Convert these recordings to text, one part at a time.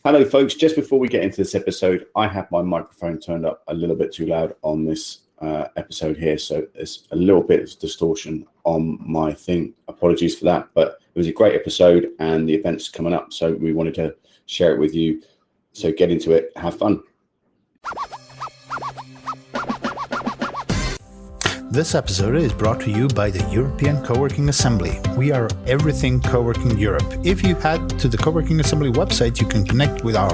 Hello, folks. Just before we get into this episode, I have my microphone turned up a little bit too loud on this episode here, so there's a little bit of distortion on my thing. Apologies for that, but it was a great episode and the event's coming up, so we wanted to share it with you. So get into it, have fun. This episode is brought to you by the European Coworking Assembly. We are everything Coworking Europe. If you head to the Coworking Assembly website, you can connect with our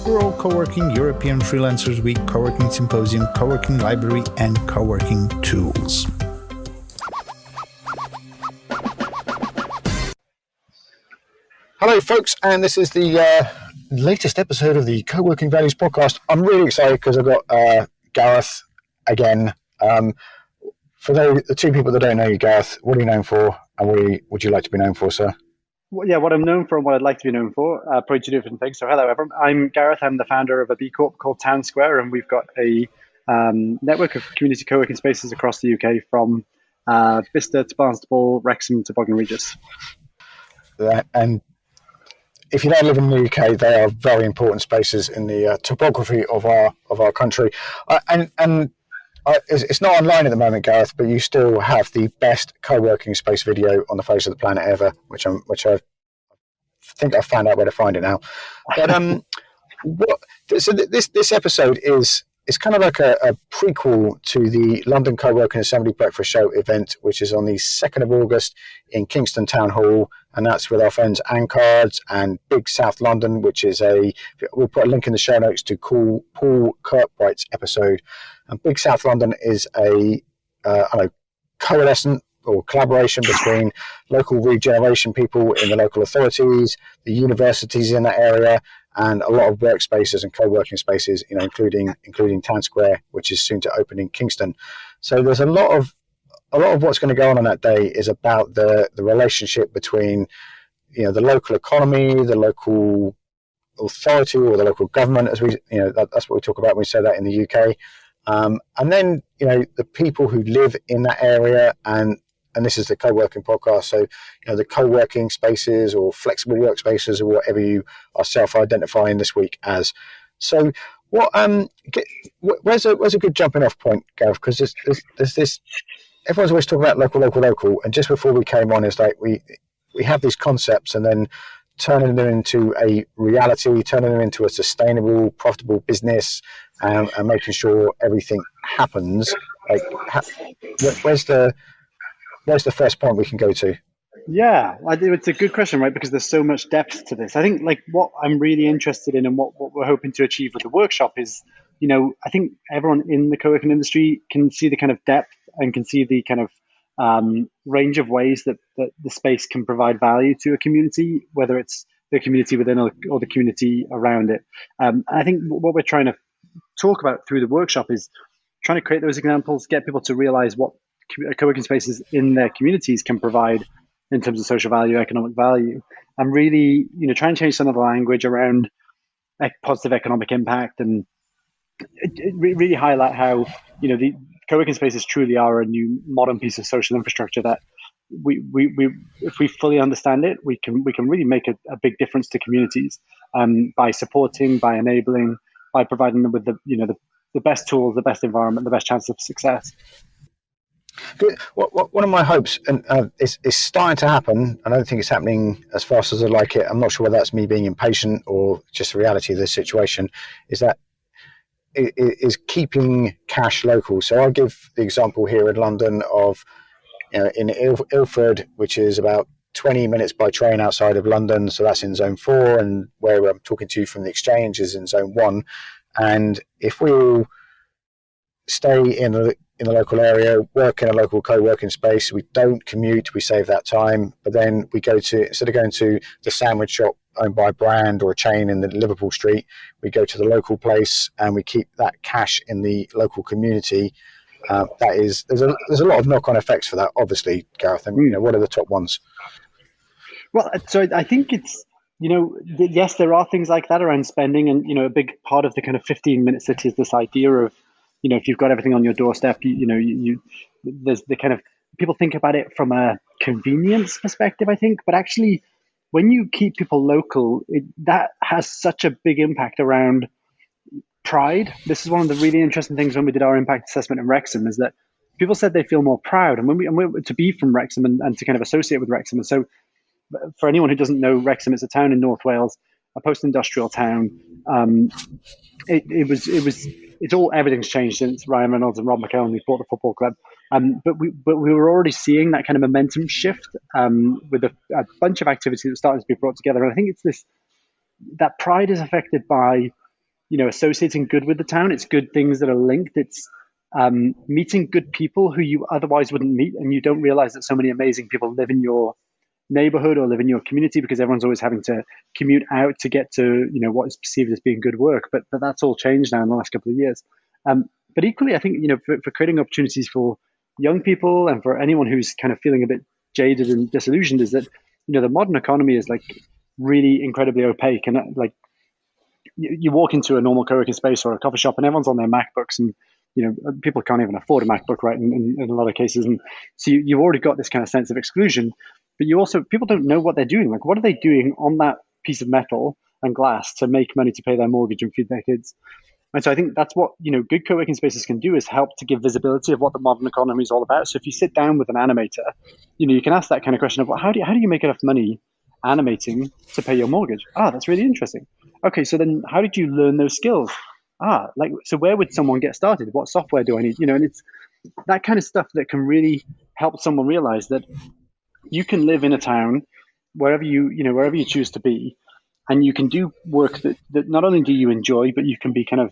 World Coworking, European Freelancers Week, Coworking Symposium, Coworking Library, and Coworking Tools. Hello, folks, and this is the latest episode of the Coworking Values podcast. I'm really excited because I've got Gareth again. For the two people that don't know you, Gareth, what are you known for, and what would you like to be known for, sir? Well, yeah, what I'm known for and what I'd like to be known for, probably two different things. So hello, everyone. I'm Gareth. I'm the founder of a B Corp called Town Square, and we've got a network of community co-working spaces across the UK from Bicester to Barnstaple, Wrexham to Bognor Regis. And if you don't live in the UK, they are very important spaces in the topography of our country. It's not online at the moment, Gareth, but you still have the best co-working space video on the face of the planet ever, which I think I've found out where to find it now. But this episode is kind of like a prequel to the London Co-working Assembly Breakfast Show event, which is on the 2nd of August in Kingston Town Hall, and that's with our friends Ancards and Big South London, which is we'll put a link in the show notes to Paul Kirkbright's episode. And Big South London is a coalescent or collaboration between local regeneration people in the local authorities, the universities in that area, and a lot of workspaces and co-working spaces, including Town Square, which is soon to open in Kingston. So there's a lot of what's going to go on that day is about the relationship between the local economy, the local authority, or the local government, as that's what we talk about when we say that in the UK. And then, the people who live in that area, and this is the co-working podcast. So, the co-working spaces or flexible workspaces or whatever you are self-identifying this week as. So where's a good jumping off point, Gareth? Because there's this, everyone's always talking about local. And just before we came on, it's like we have these concepts and then turning them into a reality, turning them into a sustainable, profitable business, and making sure everything happens. Like, where's the first point we can go to? Yeah, I think it's a good question, right? Because there's so much depth to this. I think what I'm really interested in and what we're hoping to achieve with the workshop is, I think everyone in the co-working industry can see the kind of depth and can see the kind of range of ways that the space can provide value to a community, whether it's the community within or the community around it. I think what we're trying to talk about through the workshop is trying to create those examples, get people to realize what co-working spaces in their communities can provide in terms of social value, economic value, and really, try and change some of the language around positive economic impact, and really highlight how, the co-working spaces truly are a new modern piece of social infrastructure that we if we fully understand it, we can really make a big difference to communities by supporting, by enabling, by providing them with the best tools, the best environment, the best chance of success. Good. One of my hopes, and is starting to happen. I don't think it's happening as fast as I'd like it. I'm not sure whether that's me being impatient or just the reality of the situation, is that it is keeping cash local. So I'll give the example here in London of, in Ilford, which is about 20 minutes by train outside of London. So that's in zone 4, and where I'm talking to you from the exchange is in zone 1. And if we all stay in the local area, work in a local co-working space, we don't commute, we save that time, but then we go to, instead of going to the sandwich shop owned by a brand or a chain in the Liverpool street, we go to the local place and we keep that cash in the local community. There's a lot of knock-on effects for that, obviously, Gareth. And what are the top ones? Well, so I think it's, yes, there are things like that around spending, and a big part of the kind of 15-minute city is this idea of, if you've got everything on your doorstep, there's the kind of, people think about it from a convenience perspective, I think, but actually when you keep people local, that has such a big impact around pride. This is one of the really interesting things when we did our impact assessment in Wrexham, is that people said they feel more proud, and when we to be from Wrexham and to kind of associate with Wrexham. And so, for anyone who doesn't know, Wrexham is a town in North Wales, a post-industrial town. It's all, everything's changed since Ryan Reynolds and Rob McElhenney bought the football club. But we were already seeing that kind of momentum shift with a bunch of activities that started to be brought together. And I think it's this, that pride is affected by, associating good with the town. It's good things that are linked. It's meeting good people who you otherwise wouldn't meet, and you don't realize that so many amazing people live in your neighborhood or live in your community, because everyone's always having to commute out to get to what is perceived as being good work. But that's all changed now in the last couple of years. But equally, I think for creating opportunities for young people and for anyone who's kind of feeling a bit jaded and disillusioned, is that the modern economy is like really incredibly opaque, and like you walk into a normal co-working space or a coffee shop and everyone's on their MacBooks, and people can't even afford a MacBook, right, in a lot of cases. And so you've already got this kind of sense of exclusion. But people don't know what they're doing. Like, what are they doing on that piece of metal and glass to make money to pay their mortgage and feed their kids? And so I think that's what good co-working spaces can do, is help to give visibility of what the modern economy is all about. So if you sit down with an animator, you can ask that kind of question of, well, how do you make enough money animating to pay your mortgage? That's really interesting. Okay, so then how did you learn those skills? So where would someone get started? What software do I need? And it's that kind of stuff that can really help someone realize that you can live in a town wherever you choose to be, and you can do work that not only do you enjoy, but you can be kind of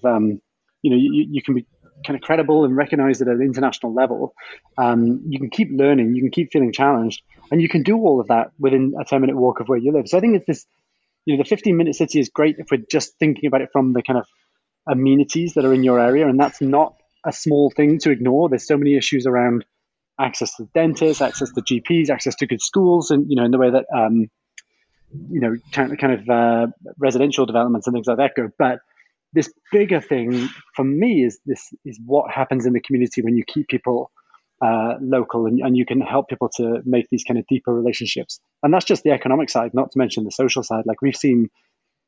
you can be kind of credible and recognized at an international level. You can keep learning, you can keep feeling challenged, and you can do all of that within a 10-minute walk of where you live. So I think it's this, the 15-minute city is great if we're just thinking about it from the kind of amenities that are in your area, and that's not a small thing to ignore. There's so many issues around access to dentists, access to GPs, access to good schools, and in the way that residential developments and things like that go. But this bigger thing for me is what happens in the community when you keep people local, and you can help people to make these kind of deeper relationships. And that's just the economic side, not to mention the social side. Like, we've seen,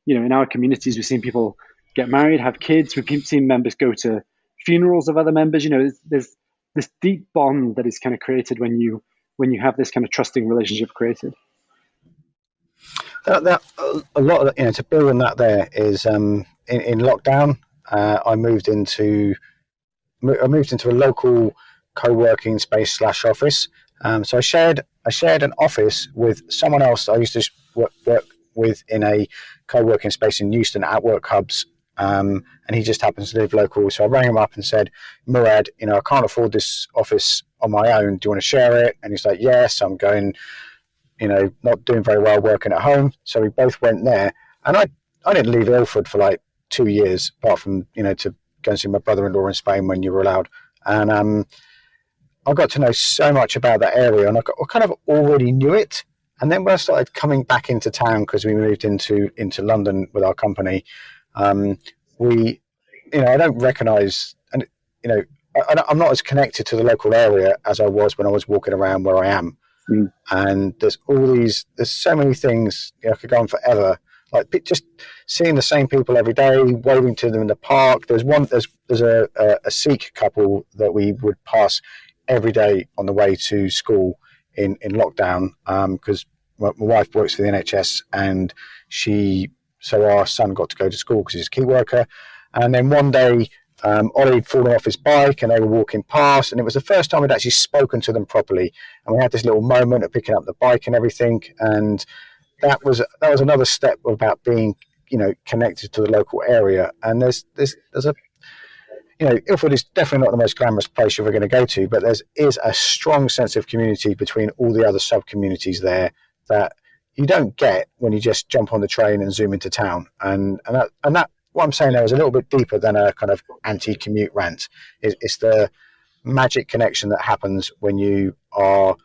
in our communities, we've seen people get married, have kids. We've seen members go to funerals of other members. There's this deep bond that is kind of created when you have this kind of trusting relationship created. That a lot of to build on that there is in lockdown. I moved into a local co-working space / office. So I shared an office with someone else that I used to work with in a co-working space in Euston at Work Hubs. And he just happens to live local. So I rang him up and said, Murad, I can't afford this office on my own. Do you want to share it? And he's like, yes, I'm going, not doing very well working at home. So we both went there. And I didn't leave Ilford for like 2 years, apart from, to go and see my brother-in-law in Spain when you were allowed. And I got to know so much about that area, and I kind of already knew it. And then when I started coming back into town, because we moved into London with our company, I don't recognise, and I'm not as connected to the local area as I was when I was walking around where I am. And there's so many things, I could go on forever, like just seeing the same people every day, waving to them in the park. There's a Sikh couple that we would pass every day on the way to school in lockdown, because my wife works for the NHS, and so our son got to go to school because he's a key worker. And then one day, Ollie had fallen off his bike, and they were walking past, and it was the first time we'd actually spoken to them properly. And we had this little moment of picking up the bike and everything. And that was another step about being, connected to the local area. And there's a, Ilford is definitely not the most glamorous place you're ever going to go to, but there is a strong sense of community between all the other sub-communities there that you don't get when you just jump on the train and zoom into town. And that what I'm saying there is a little bit deeper than a kind of anti-commute rant. It's the magic connection that happens when you are,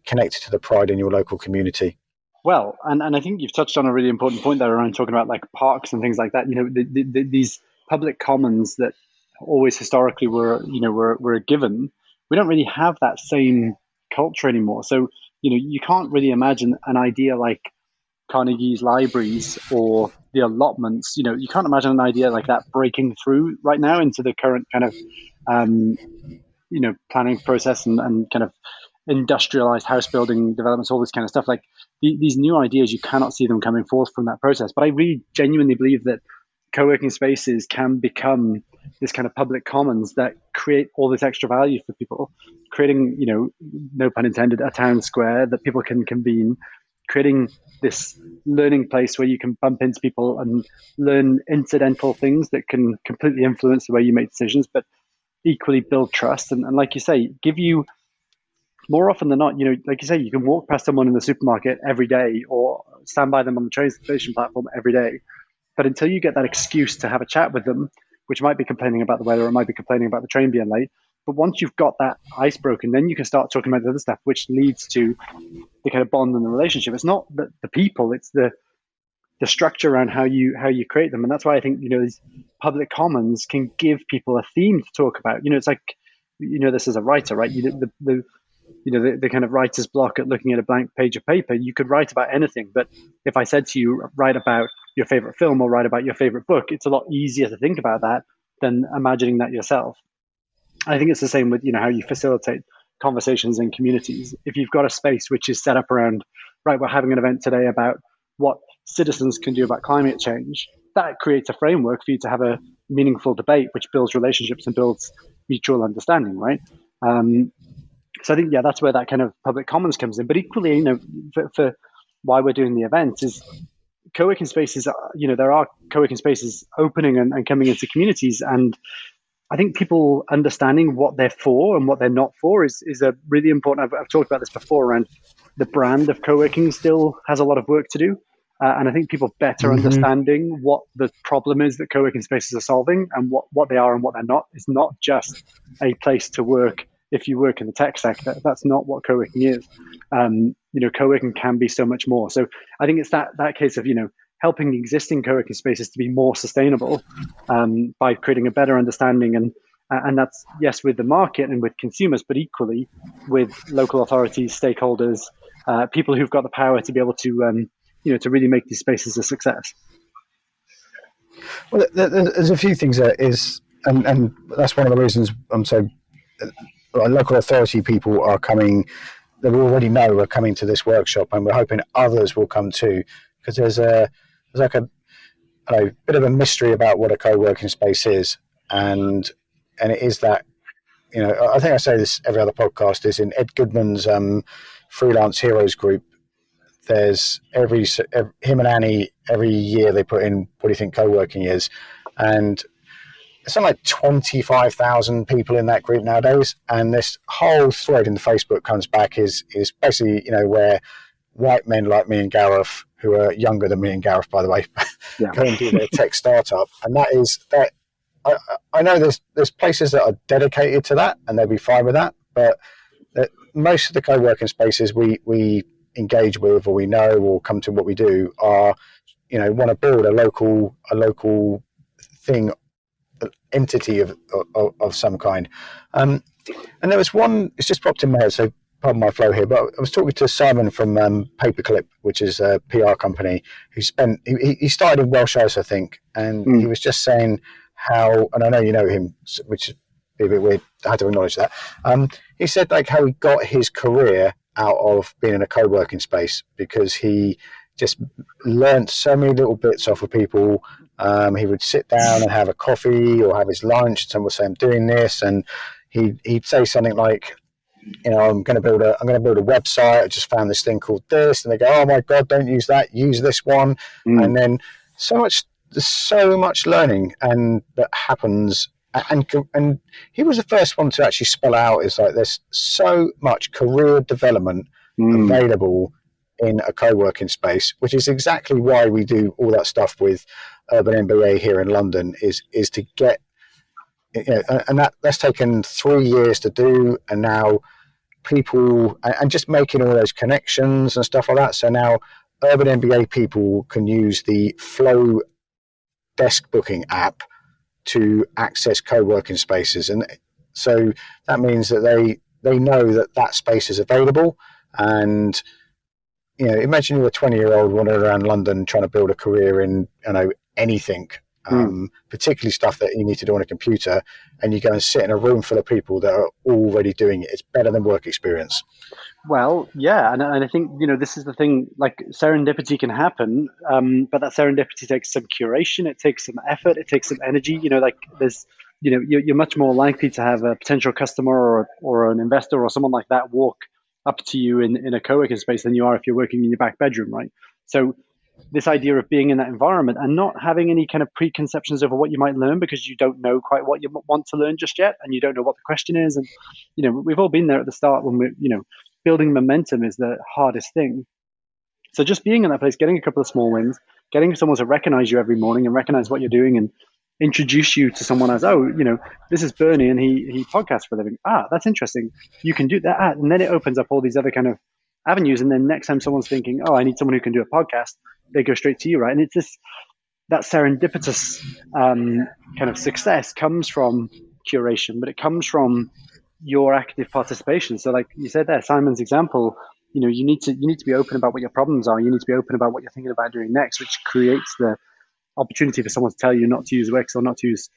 connected to the pride in your local community. Well, and I think you've touched on a really important point there around talking about like parks and things like that. These public commons that always historically were a given. We don't really have that same culture anymore. So, you can't really imagine an idea like Carnegie's libraries or the allotments. You can't imagine an idea like that breaking through right now into the current kind of um, planning process and kind of industrialized house building developments, all this kind of stuff. Like these new ideas, you cannot see them coming forth from that process. But I really genuinely believe that co-working spaces can become this kind of public commons that create all this extra value for people, creating, no pun intended, a town square that people can convene, creating this learning place where you can bump into people and learn incidental things that can completely influence the way you make decisions, but equally build trust. And like you say, give you more often than not, like you say, you can walk past someone in the supermarket every day or stand by them on the train station platform every day. But until you get that excuse to have a chat with them, which might be complaining about the weather, or it might be complaining about the train being late, but once you've got that ice broken, then you can start talking about the other stuff, which leads to the kind of bond and the relationship. It's not the people, it's the structure around how you create them. And that's why I think, these public commons can give people a theme to talk about. It's like, this is a writer, right? The kind of writer's block at looking at a blank page of paper, you could write about anything. But if I said to you, write about your favorite film or write about your favorite book, it's a lot easier to think about that than imagining that yourself. I think it's the same with, how you facilitate conversations in communities. If you've got a space which is set up around, right, we're having an event today about what citizens can do about climate change, that creates a framework for you to have a meaningful debate, which builds relationships and builds mutual understanding, right? So I think, that's where that kind of public commons comes in. But equally, for why we're doing the event is co-working spaces, there are co-working spaces opening and coming into communities. And I think people understanding what they're for and what they're not for is a really important. I've talked about this before around the brand of co-working still has a lot of work to do. And I think people better understanding what the problem is that co-working spaces are solving and what they are and what they're not. It's not just a place to work if you work in the tech sector. That's not what co-working is. Co-working can be so much more. So I think it's that case of, helping existing co-working spaces to be more sustainable by creating a better understanding. And that's, yes, with the market and with consumers, but equally with local authorities, stakeholders, people who've got the power to be able to, to really make these spaces a success. Well, there's a few things that is, and that's one of the reasons I'm so, local authority people are coming, they already know we're coming to this workshop, and we're hoping others will come too, because there's like a bit of a mystery about what a co-working space is, and it is that, I think I say this every other podcast, is in Ed Goodman's Freelance Heroes group. There's him and Annie, every year they put in, what do you think co-working is? And it's something like 25,000 people in that group nowadays. And this whole thread in the Facebook comes back is basically, where white men like me and Gareth, who are younger than me and Gareth, by the way, go and do their tech startup. And that is that. I know there's places that are dedicated to that, and they'll be fine with that. But most of the co-working spaces we engage with, or we know, or come to what we do, are, want to build a local thing, entity of some kind. And there was one, it's just popped in my head, so pardon my flow here, but I was talking to Simon from Paperclip, which is a PR company, who he started in Welsh Ice, I think, and he was just saying how, and I know you know him, which is a bit weird, I had to acknowledge that. He said like how he got his career out of being in a co-working space, because he just learnt so many little bits off of people. He would sit down and have a coffee or have his lunch, and someone would say, I'm doing this, and he'd say something like, I'm going to build a website, I just found this thing called this, and they go, oh my god, don't use that, use this one. And then there's so much learning and that happens, and he was the first one to actually spell out, is like there's so much career development available in a co-working space, which is exactly why we do all that stuff with Urban MBA here in London, is to get, and that's taken 3 years to do, and now people, and just making all those connections and stuff like that. So now Urban MBA people can use the Flow desk booking app to access co-working spaces, and so that means that they know that space is available, And imagine you're a 20-year-old wandering around London trying to build a career in anything, particularly stuff that you need to do on a computer, and you go and sit in a room full of people that are already doing it. It's better than work experience. Well, yeah, and I think this is the thing. Like, serendipity can happen, but that serendipity takes some curation. It takes some effort. It takes some energy. Like there's, you're much more likely to have a potential customer or an investor or someone like that walk up to you in a co-working space than you are if you're working in your back bedroom, right? So this idea of being in that environment and not having any kind of preconceptions over what you might learn because you don't know quite what you want to learn just yet, and you don't know what the question is. And we've all been there at the start when we're building momentum is the hardest thing. So just being in that place, getting a couple of small wins, getting someone to recognize you every morning and recognize what you're doing and introduce you to someone as, this is Bernie and he podcasts for a living. That's interesting. You can do that. And then it opens up all these other kind of avenues. And then next time someone's thinking, I need someone who can do a podcast, they go straight to you, right? And it's this, that serendipitous kind of success comes from curation, but it comes from your active participation. So like you said there, Simon's example, you need to be open about what your problems are. You need to be open about what you're thinking about doing next, which creates the opportunity for someone to tell you not to use Wix or not to use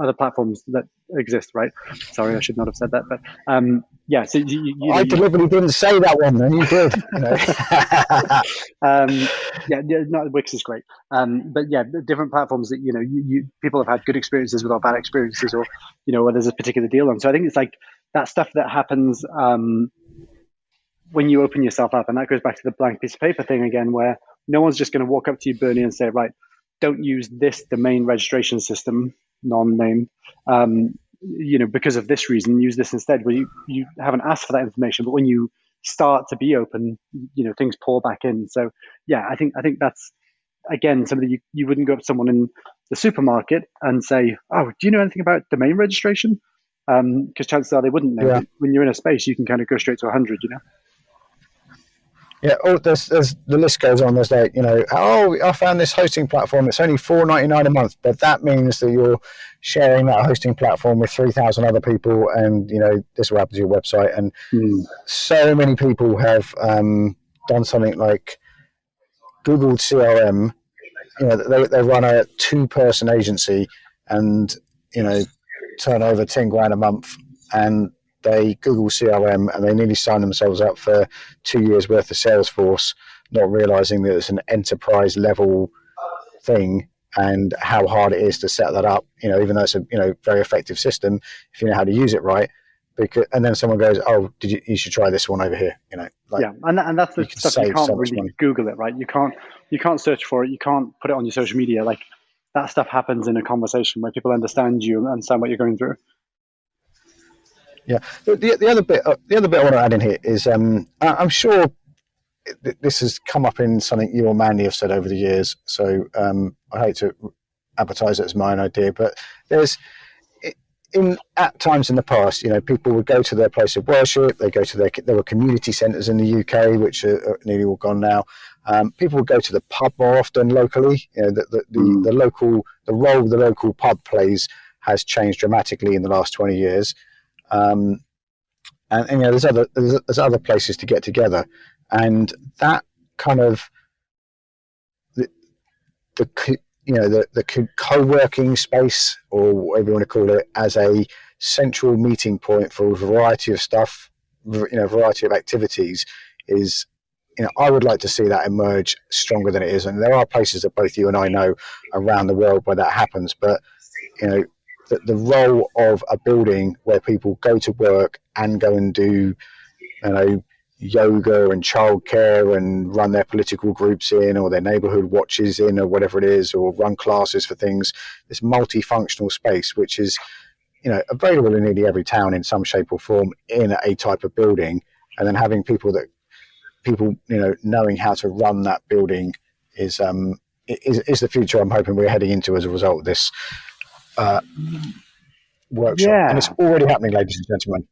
other platforms that exist, right? Sorry, I should not have said that, but yeah. So I deliberately didn't say that one, then you did. No, Wix is great, but yeah, the different platforms that you people have had good experiences with or bad experiences, or where there's a particular deal on. So I think it's like that stuff that happens when you open yourself up, and that goes back to the blank piece of paper thing again, where no one's just going to walk up to you, Bernie, and say, right, don't use this domain registration system, non-named, because of this reason, use this instead. Well, you haven't asked for that information, but when you start to be open, things pour back in. So yeah, I think that's, again, somebody you wouldn't go up to someone in the supermarket and say, do you know anything about domain registration? Because chances are they wouldn't know. Yeah. When you're in a space, you can kind of go straight to 100, Yeah, there's the list goes on. There's like, I found this hosting platform. It's only $4.99 a month, but that means that you're sharing that hosting platform with 3,000 other people, and this will happen to your website. And so many people have done something like Googled CRM. They run a 2-person agency, and turn over 10 grand a month, and they Google CRM and they nearly sign themselves up for 2 years worth of Salesforce, not realizing that it's an enterprise level thing and how hard it is to set that up, even though it's a very effective system if you know how to use it right. And then someone goes, you should try this one over here, yeah, and that's the stuff you can't really Google it, right? You can't search for it, you can't put it on your social media. Like, that stuff happens in a conversation where people understand you and understand what you're going through. Yeah. The other bit I want to add in here is I'm sure this has come up in something you or Mandy have said over the years. So I hate to advertise it as my own idea, but there's at times in the past, people would go to their place of worship. They go to there were community centres in the UK, which are nearly all gone now. People would go to the pub more often locally. The role the local pub plays has changed dramatically in the last 20 years. And there's other places to get together, and that kind of the co-working space, or whatever you want to call it, as a central meeting point for a variety of stuff, variety of activities, is, I would like to see that emerge stronger than it is. And there are places that both you and I know around the world where that happens, but the role of a building where people go to work and go and do, yoga and childcare and run their political groups in, or their neighbourhood watches in, or whatever it is, or run classes for things. This multifunctional space, which is, available in nearly every town in some shape or form in a type of building, and then having people knowing how to run that building is the future I'm hoping we're heading into as a result of this workshop. Yeah. And it's already happening, ladies and gentlemen.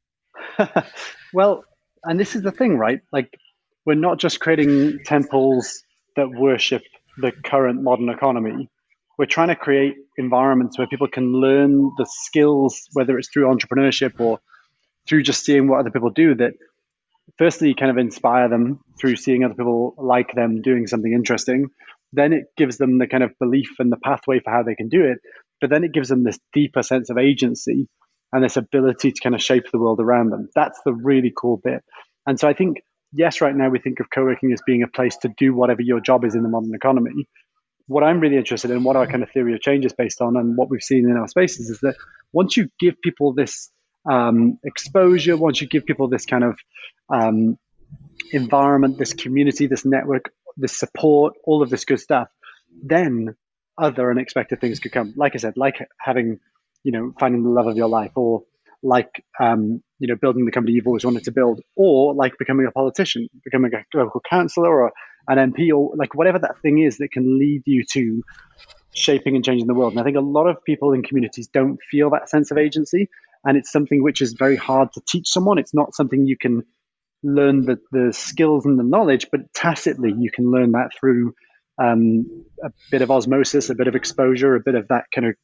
Well, and this is the thing, right? Like, we're not just creating temples that worship the current modern economy. We're trying to create environments where people can learn the skills, whether it's through entrepreneurship or through just seeing what other people do, that firstly kind of inspire them through seeing other people like them doing something interesting. Then it gives them the kind of belief and the pathway for how they can do it. But then it gives them this deeper sense of agency and this ability to kind of shape the world around them. That's the really cool bit. And so I think, yes, right now we think of co-working as being a place to do whatever your job is in the modern economy. What I'm really interested in, what our kind of theory of change is based on, and what we've seen in our spaces, is that once you give people this exposure, once you give people this kind of environment, this community, this network, this support, all of this good stuff, then other unexpected things could come. Like I said, like having, finding the love of your life, or like, building the company you've always wanted to build, or like becoming a politician, becoming a local councillor or an MP, or like whatever that thing is that can lead you to shaping and changing the world. And I think a lot of people in communities don't feel that sense of agency. And it's something which is very hard to teach someone. It's not something you can learn the skills and the knowledge, but tacitly you can learn that through a bit of osmosis, a bit of exposure, a bit of that kind of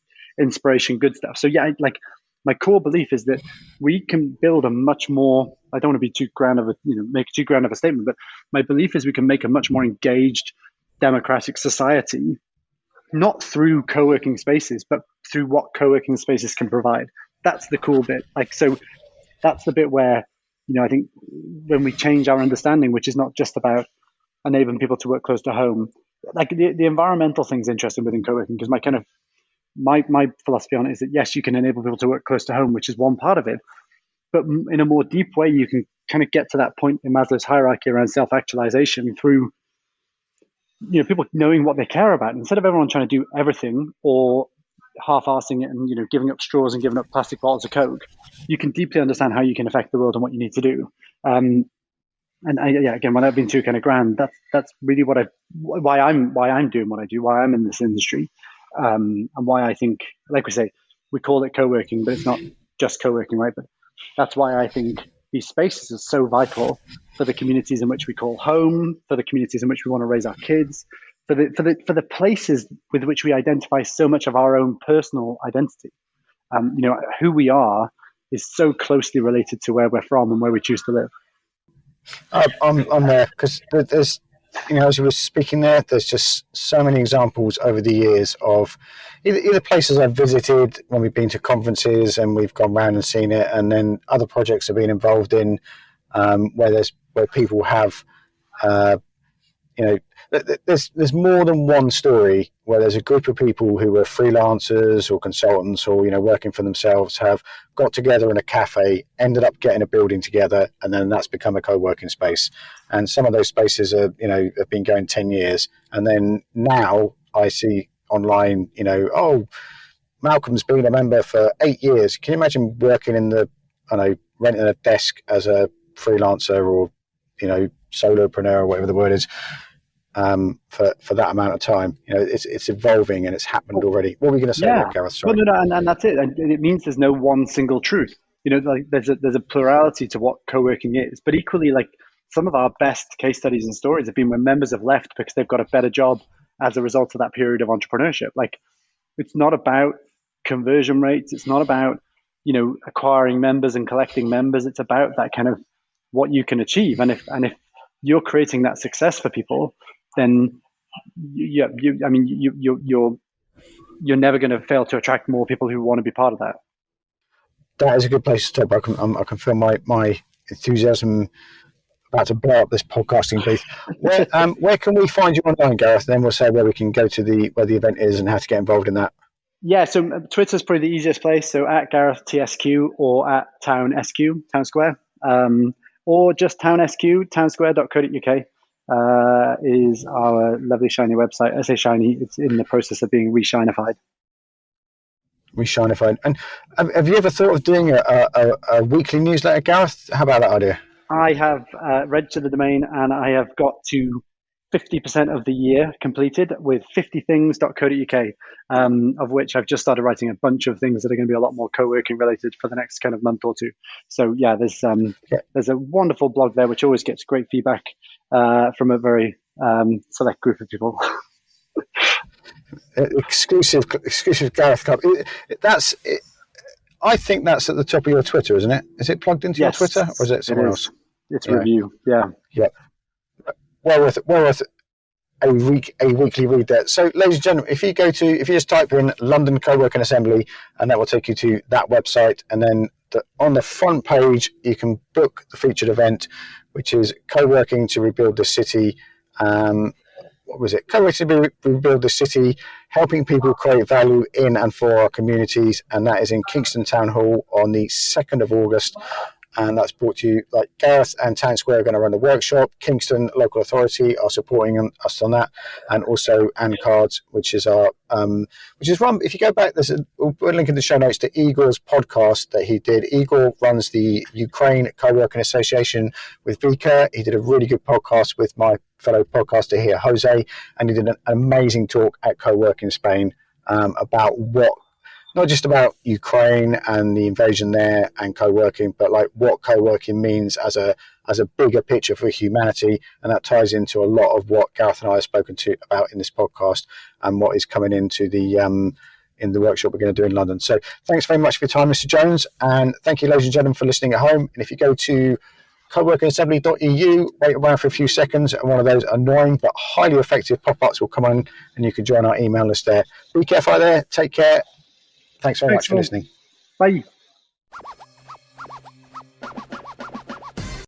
inspiration, good stuff. So yeah, like my core belief is that we can build a much more, I don't want to be too grand of a, make too grand of a statement, but my belief is we can make a much more engaged democratic society, not through co-working spaces, but through what co-working spaces can provide. That's the cool bit. Like, so that's the bit where, I think when we change our understanding, which is not just about enabling people to work close to home, like the environmental thing's interesting within co-working, because my philosophy on it is that yes, you can enable people to work close to home, which is one part of it, but in a more deep way, you can kind of get to that point in Maslow's hierarchy around self-actualization through, people knowing what they care about. Instead of everyone trying to do everything or half-arsing it and, giving up straws and giving up plastic bottles of Coke, you can deeply understand how you can affect the world and what you need to do. Again, without being too kind of grand, that's really why I'm doing what I do, why I'm in this industry, and why I think, like we say, we call it co-working, but it's not just co-working, right? But that's why I think these spaces are so vital for the communities in which we call home, for the communities in which we want to raise our kids, for the places with which we identify so much of our own personal identity. Who we are is so closely related to where we're from and where we choose to live. I'm there because there's, as you were speaking there's just so many examples over the years of either places I've visited when we've been to conferences and we've gone around and seen it, and then other projects I've been involved in where people have, there's more than one story where there's a group of people who are freelancers or consultants or, working for themselves, have got together in a cafe, ended up getting a building together, and then that's become a co-working space. And some of those spaces are, have been going 10 years. And then now I see online, Malcolm's been a member for 8 years. Can you imagine working renting a desk as a freelancer or, solopreneur or whatever the word is, for that amount of time? It's evolving and it's happened already. What were you going to say, Gareth? Sorry. Well, no, and that's it. And it means there's no one single truth. Like there's a plurality to what co-working is. But equally, like some of our best case studies and stories have been when members have left because they've got a better job as a result of that period of entrepreneurship. Like, it's not about conversion rates. It's not about, acquiring members and collecting members. It's about that kind of what you can achieve. And if you're creating that success for people, then you're never going to fail to attract more people who want to be part of that. That is a good place to stop. I can feel my enthusiasm about to blow up this podcasting booth. Where can we find you online, Gareth? Then we'll say where we can go to where the event is and how to get involved in that. Yeah, so Twitter's probably the easiest place. So at Gareth TSQ or at Town Square, or just Town SQ, townsquare.co.uk. Is our lovely shiny website. I say shiny, it's in the process of being re-shinified. And have you ever thought of doing a weekly newsletter, Gareth? How about that idea? I have registered the domain and I have got to 50% of the year completed with 50things.co.uk, of which I've just started writing a bunch of things that are going to be a lot more co-working related for the next kind of month or two. So yeah, there's a wonderful blog there which always gets great feedback from a very select group of people. Exclusive Gareth Club. That's it. I think that's at the top of your Twitter, isn't it? Is it plugged into your Twitter, or is it somewhere else? its review. Yeah. Well worth a weekly read there. So, ladies and gentlemen, if you just type in London Co-working Assembly, and that will take you to that website, and then on the front page you can book the featured event, which is Co-working to Rebuild the City. What was it? Co-working to Rebuild the City, helping people create value in and for our communities, and that is in Kingston Town Hall on the 2nd of August. And that's brought to you, like Gareth and Town Square are going to run the workshop. Kingston Local Authority are supporting us on that, and also Cards, which is run. If you go back, we'll put a link in the show notes to Igor's podcast that he did. Igor runs the Ukraine Co-working Association with Vika. He did a really good podcast with my fellow podcaster here, Jose, and he did an amazing talk at Co-working Spain about not just about Ukraine and the invasion there and co-working, but like what co-working means as a bigger picture for humanity. And that ties into a lot of what Gareth and I have spoken about in this podcast and what is coming into the in the workshop we're going to do in London. So thanks very much for your time, Mr. Jones. And thank you, ladies and gentlemen, for listening at home. And if you go to coworkingassembly.eu, wait around for a few seconds, and one of those annoying but highly effective pop-ups will come on, and you can join our email list there. Be careful out there. Take care. Thanks very much for listening. Bye.